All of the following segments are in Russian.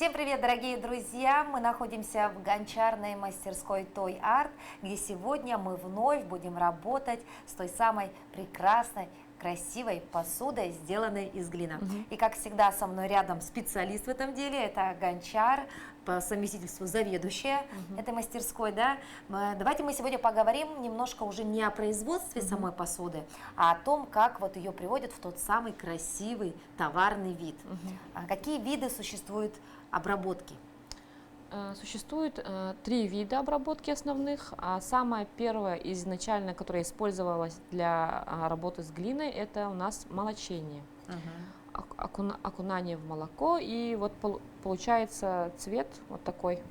Всем привет, дорогие друзья! Мы находимся в гончарной мастерской Toy Art, где сегодня мы вновь будем работать с той самой прекрасной, красивой посудой, сделанной из глины. И как всегда со мной рядом специалист в этом деле, это гончар, по совместительству заведующая этой мастерской. Да? Давайте мы сегодня поговорим немножко уже не о производстве самой посуды, а о том, как вот ее приводят в тот самый красивый товарный вид. Какие виды существуют обработки? Существует три вида обработки основных. Самая первая изначально, которая использовалась для работы с глиной, это у нас молочение. Окунание в молоко, и вот получается цвет вот такой.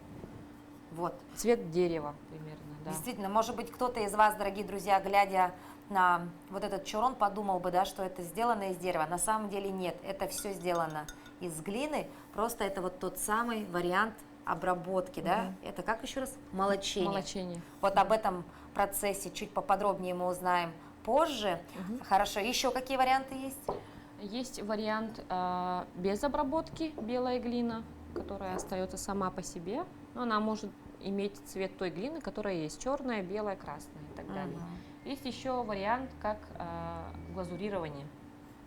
Вот. Цвет дерева примерно. Да. Действительно, может быть, кто-то из вас, дорогие друзья, глядя на вот этот чурон, подумал бы, да, что это сделано из дерева. На самом деле нет, это все сделано из глины, просто это вот тот самый вариант обработки, да? Это как еще раз? Молочение. Молочение. Вот об этом процессе чуть поподробнее мы узнаем позже. Хорошо, еще какие варианты есть? Есть вариант без обработки, белая глина, которая остается сама по себе, но она может иметь цвет той глины, которая есть, черная, белая, красная и так далее. Есть еще вариант как глазурирование.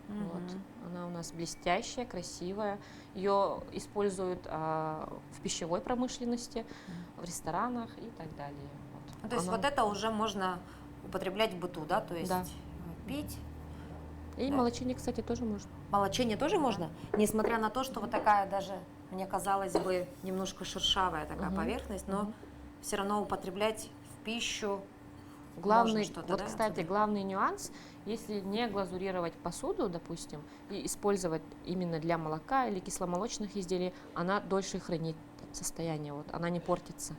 Вот. Она у нас блестящая, красивая. Ее используют в пищевой промышленности, в ресторанах и так далее. Вот. То есть вот это уже можно употреблять в быту, да? То есть пить. И молочение, кстати, тоже можно. Молочение тоже можно? Несмотря на то, что вот такая даже, мне казалось бы, немножко шершавая такая поверхность, но все равно употреблять в пищу. Главный, вот, да, кстати, главный нюанс, если не глазурировать посуду, допустим, и использовать именно для молока или кисломолочных изделий, она дольше хранит состояние, вот, она не портится.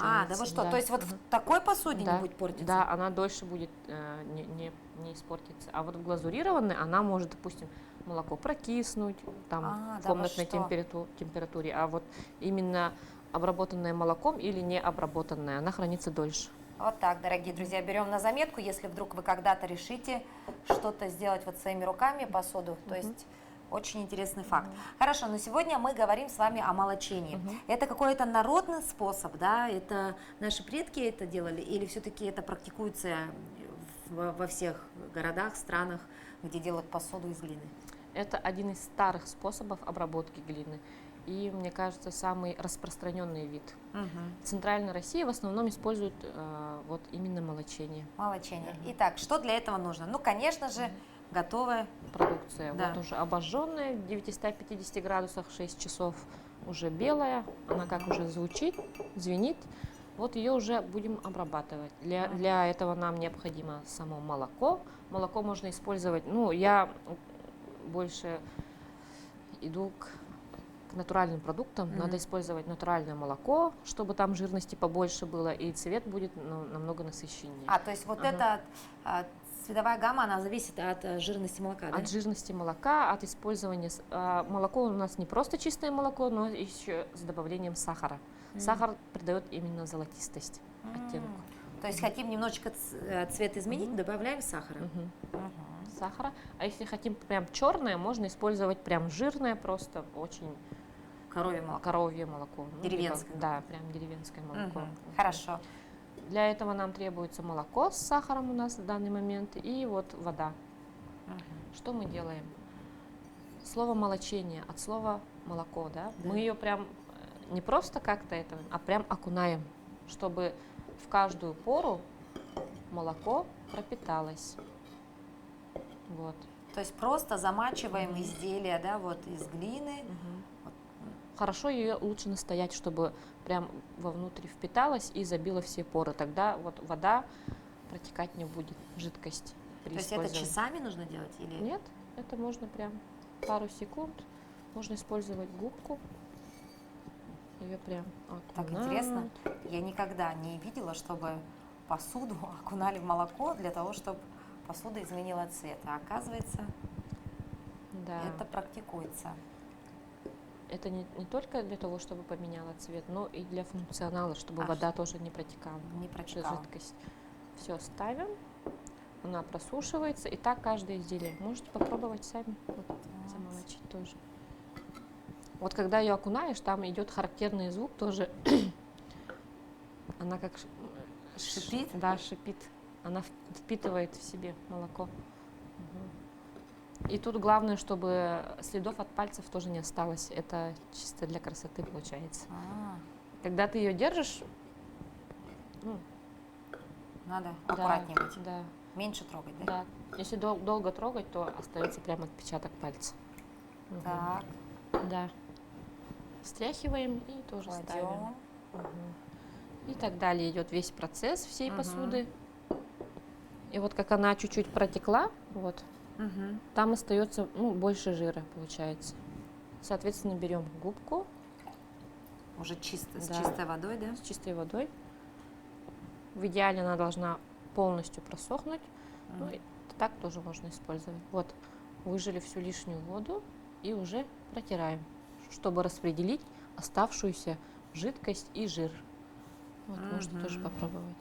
Да вы что, то есть вот в такой посуде не будет портиться? Да, она дольше будет не испортиться. А вот в глазурированной она может, допустим, молоко прокиснуть там, в комнатной температуре, а вот именно обработанное молоком или не обработанное, она хранится дольше. Вот так, дорогие друзья, берем на заметку, если вдруг вы когда-то решите что-то сделать вот своими руками, посуду, то есть очень интересный факт. Хорошо, но сегодня мы говорим с вами о молочении. Это какой-то народный способ, да, это наши предки это делали, или все-таки это практикуется во всех городах, странах, где делают посуду из глины? Это один из старых способов обработки глины. И, мне кажется, самый распространенный вид. В Центральной России в основном используют вот именно молочение. Молочение. Итак, что для этого нужно? Ну, конечно же, готовая продукция. Да. Вот уже обожженная в 950 градусах 6 часов, уже белая, она как уже звучит, звенит. Вот ее уже будем обрабатывать. Для этого нам необходимо само молоко. Молоко можно использовать, ну, я больше иду к натуральным продуктам, надо использовать натуральное молоко, чтобы там жирности побольше было, и цвет будет намного насыщеннее. То есть вот эта цветовая гамма, она зависит от жирности молока, да? От жирности молока, от использования. Молоко у нас не просто чистое молоко, но еще с добавлением сахара. Сахар придает именно золотистость оттенку. То есть хотим немножечко цвет изменить, добавляем сахара. Сахара. А если хотим прям черное, можно использовать прям жирное, просто очень коровье молоко. Деревенское. Да, прям деревенское молоко. Хорошо. Для этого нам требуется молоко с сахаром у нас в данный момент и вот вода. Что мы делаем? Слово молочение от слова молоко, да? Мы ее прям не просто как-то это, а прям окунаем, чтобы в каждую пору молоко пропиталось. Вот. То есть просто замачиваем изделие, да, вот из глины. Хорошо ее лучше настоять, чтобы прям вовнутрь впиталась и забила все поры. Тогда вот вода протекать не будет, жидкость. То есть это часами нужно делать? Или? Нет, это можно прям пару секунд. Можно использовать губку. Ее прям Так интересно. Я никогда не видела, чтобы посуду окунали в молоко для того, чтобы посуда изменила цвет. А оказывается, это практикуется. Это не только для того, чтобы поменяла цвет, но и для функционала, чтобы вода тоже не протекала. Жидкость. Все ставим, она просушивается, и так каждое изделие. Можете попробовать сами, вот, замолочить тоже. Вот когда ее окунаешь, там идет характерный звук тоже. Она как Шипит? Да, шипит. Она впитывает в себе молоко. И тут главное, чтобы следов от пальцев тоже не осталось. Это чисто для красоты получается. А, Когда ты ее держишь, ну, надо да, аккуратнее быть. Да, Меньше трогать, да? да. Если долго трогать, то остается прям отпечаток пальца. Мгм. Так, Да. Встряхиваем и тоже ставим. кладем. Мгм. И так далее идет весь процесс всей Мгм. посуды. И вот как она чуть-чуть протекла, вот, Мгм. там остается больше жира получается. Соответственно, берем губку Уже чисто, с Да. чистой водой, да? с чистой водой. В идеале она должна полностью просохнуть. Ну, и так тоже можно использовать. Вот, выжали всю лишнюю воду и уже протираем, чтобы распределить оставшуюся жидкость и жир. Вот, можете тоже попробовать.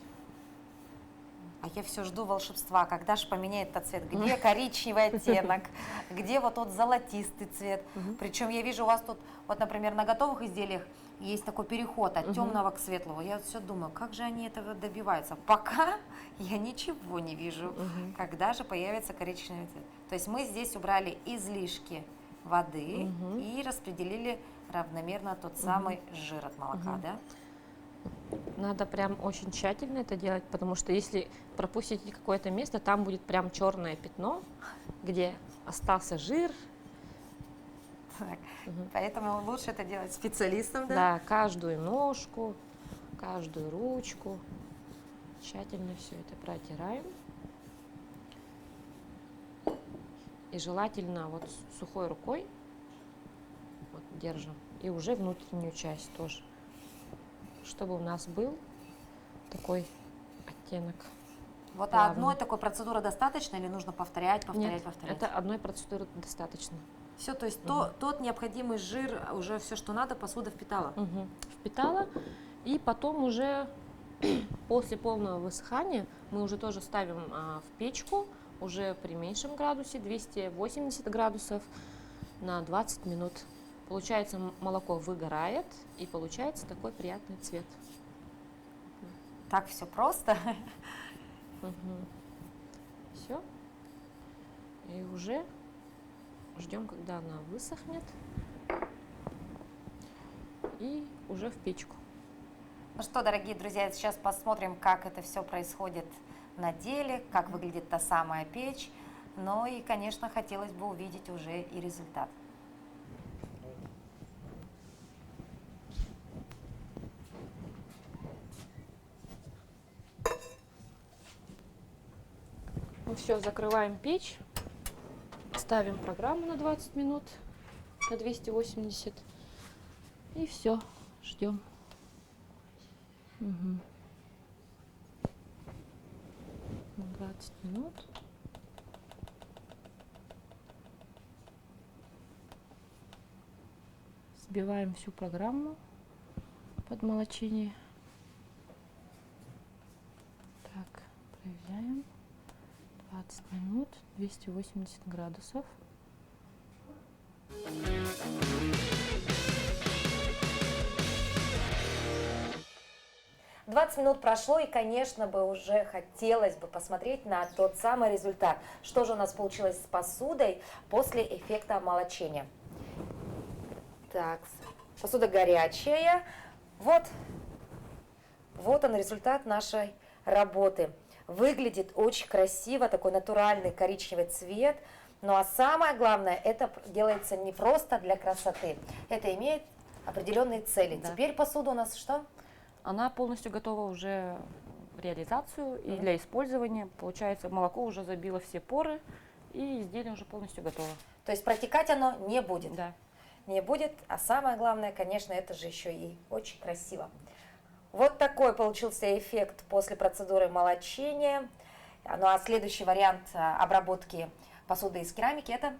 А я все жду волшебства, когда же поменяет этот цвет. Где коричневый оттенок, где вот тот золотистый цвет. Причем я вижу у вас тут, вот, например, на готовых изделиях есть такой переход от темного к светлому. Я все думаю, как же они этого добиваются. Пока я ничего не вижу. Когда же появится коричневый цвет. То есть мы здесь убрали излишки воды и распределили равномерно тот самый жир от молока, да? Надо прям очень тщательно это делать, потому что если пропустите какое-то место, там будет прям черное пятно, где остался жир. Так, поэтому лучше это делать специалистам, да? Да, каждую ножку, каждую ручку. Тщательно все это протираем. И желательно вот сухой рукой вот, держим. И уже внутреннюю часть тоже. Чтобы у нас был такой оттенок. Вот Плавно. одной такой процедуры достаточно или нужно повторять? Нет, повторять? это одной процедуры достаточно. Все, то есть тот необходимый жир, уже все, что надо, посуда впитала. Впитала. И потом уже после полного высыхания мы уже тоже ставим в печку, уже при меньшем градусе, 280 градусов на 20 минут. Получается, молоко выгорает и получается такой приятный цвет. Так все просто. Все. И уже ждем, когда она высохнет. И уже в печку. Ну что, дорогие друзья, сейчас посмотрим, как это все происходит на деле, как выглядит та самая печь. Ну и, конечно, хотелось бы увидеть уже и результат. Ну все, закрываем печь, ставим программу на 20 минут, на 280 и все, ждем. На 20 минут. Сбиваем всю программу под молочение. Так, проверяем. 20 минут, 280 градусов. — 20 минут прошло, и, конечно, бы уже хотелось бы посмотреть на тот самый результат. Что же у нас получилось с посудой после эффекта омолочения. Так, посуда горячая. Вот он результат нашей работы. Выглядит очень красиво, такой натуральный коричневый цвет. Ну а самое главное, это делается не просто для красоты. Это имеет определенные цели. Да. Теперь посуда у нас что? Она полностью готова уже в реализацию и для использования. Получается, молоко уже забило все поры, и изделие уже полностью готово. То есть протекать оно не будет. Да. Не будет, а самое главное, конечно, это же еще и очень красиво. Вот такой получился эффект после процедуры молочения. Ну а следующий вариант обработки посуды из керамики это?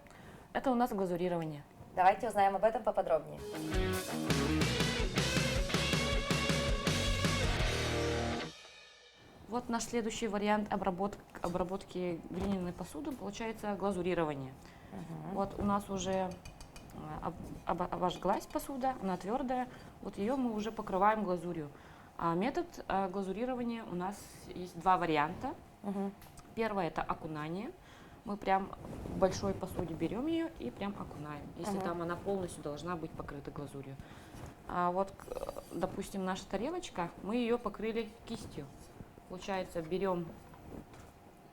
Это у нас глазурирование. Давайте узнаем об этом поподробнее. Вот наш следующий вариант обработки глиняной посуды получается глазурирование. Вот у нас уже обожглась посуда, она твердая, вот ее мы уже покрываем глазурью. А метод глазурирования у нас есть два варианта. Мгм. Первое — это окунание. Мы прям в большой посуде берем ее и прям окунаем, если там она полностью должна быть покрыта глазурью. А вот, допустим, наша тарелочка, мы ее покрыли кистью. Получается, берем,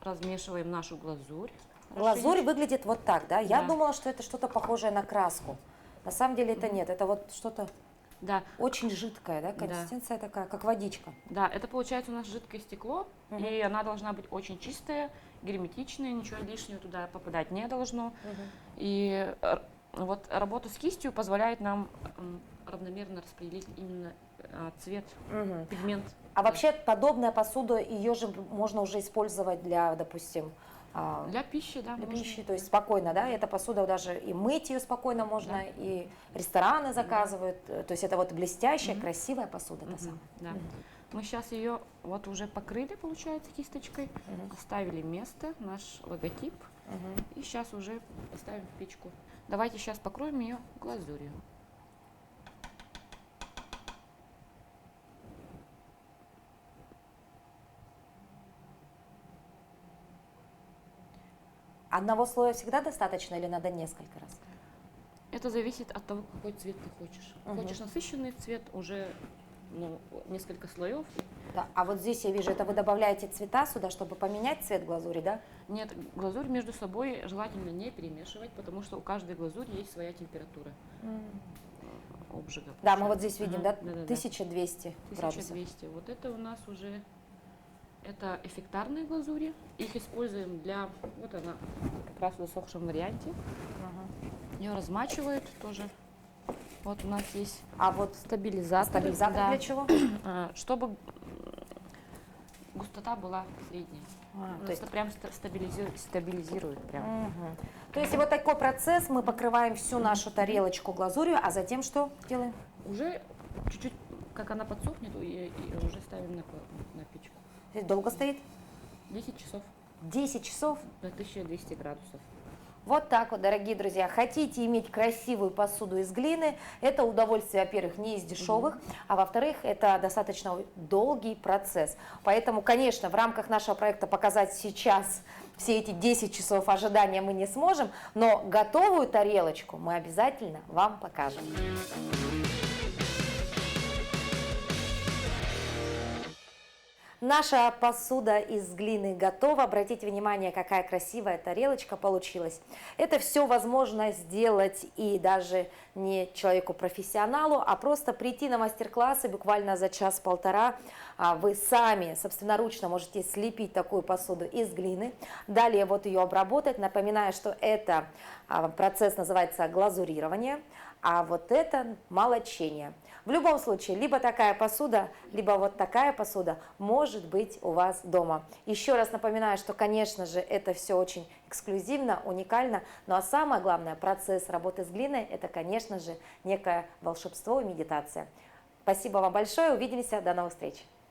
размешиваем нашу глазурь. Глазурь выглядит вот так, да? Я Да. думала, что это что-то похожее на краску. На самом деле это нет, это вот что-то Да, очень жидкое, да? Консистенция такая, как водичка. да, это получается у нас жидкое стекло, Мгм. и она должна быть очень чистая, герметичная, ничего лишнего туда попадать не должно. И вот работа с кистью позволяет нам равномерно распределить именно цвет, Мгм. пигмент. А вообще подобная посуда, ее же можно уже использовать для, допустим, Для пищи, да, для можно. пищи, то есть спокойно, да? Эта посуда даже и мыть ее спокойно можно, Да. и рестораны заказывают. То есть это вот блестящая, Мгм. красивая посуда, та Мгм, самая. да. Мгм. Мы сейчас ее вот уже покрыли, получается, кисточкой, Мгм. оставили место, наш логотип, Мгм. и сейчас уже поставим в печку. Давайте сейчас покроем ее глазурью. Одного слоя всегда достаточно или надо несколько раз? Это зависит от того, какой цвет ты хочешь. Мгм. Хочешь насыщенный цвет, уже несколько слоев. Да. А вот здесь я вижу, это вы добавляете цвета сюда, чтобы поменять цвет глазури, да? Нет, глазурь между собой желательно не перемешивать, потому что у каждой глазури есть своя температура обжига. Да, мы вот здесь видим, да, Да-да-да. 1200 градусов. 1200. Вот это у нас уже это эффектарные глазури. Их используем для, вот она, как раз в засохшем варианте. Мгм. Ее размачивают тоже. Вот у нас есть А вот стабилизатор. стабилизатор да. для чего? Чтобы густота была средняя. То есть, Это прям стабилизирует прям. мгм. То есть вот такой процесс, мы покрываем всю нашу тарелочку глазурью, а затем что делаем? Уже чуть-чуть, как она подсохнет, и уже ставим на печку. Здесь долго стоит? 10 часов 10 часов. до 1200 градусов. Вот так вот, дорогие друзья, хотите иметь красивую посуду из глины, это удовольствие, во-первых, не из дешевых, а во-вторых, это достаточно долгий процесс. Поэтому, конечно, в рамках нашего проекта показать сейчас все эти 10 часов ожидания мы не сможем, но готовую тарелочку мы обязательно вам покажем. Наша посуда из глины готова. Обратите внимание, какая красивая тарелочка получилась. Это все возможно сделать и даже не человеку-профессионалу, а просто прийти на мастер-классы буквально за час-полтора. Вы сами собственноручно можете слепить такую посуду из глины. Далее вот ее обработать. Напоминаю, что это процесс называется глазурирование, а вот это молочение. В любом случае, либо такая посуда, либо вот такая посуда может быть у вас дома. Еще раз напоминаю, что, конечно же, это все очень эксклюзивно, уникально, ну а самое главное, процесс работы с глиной – это, конечно же, некое волшебство и медитация. Спасибо вам большое, увидимся, до новых встреч!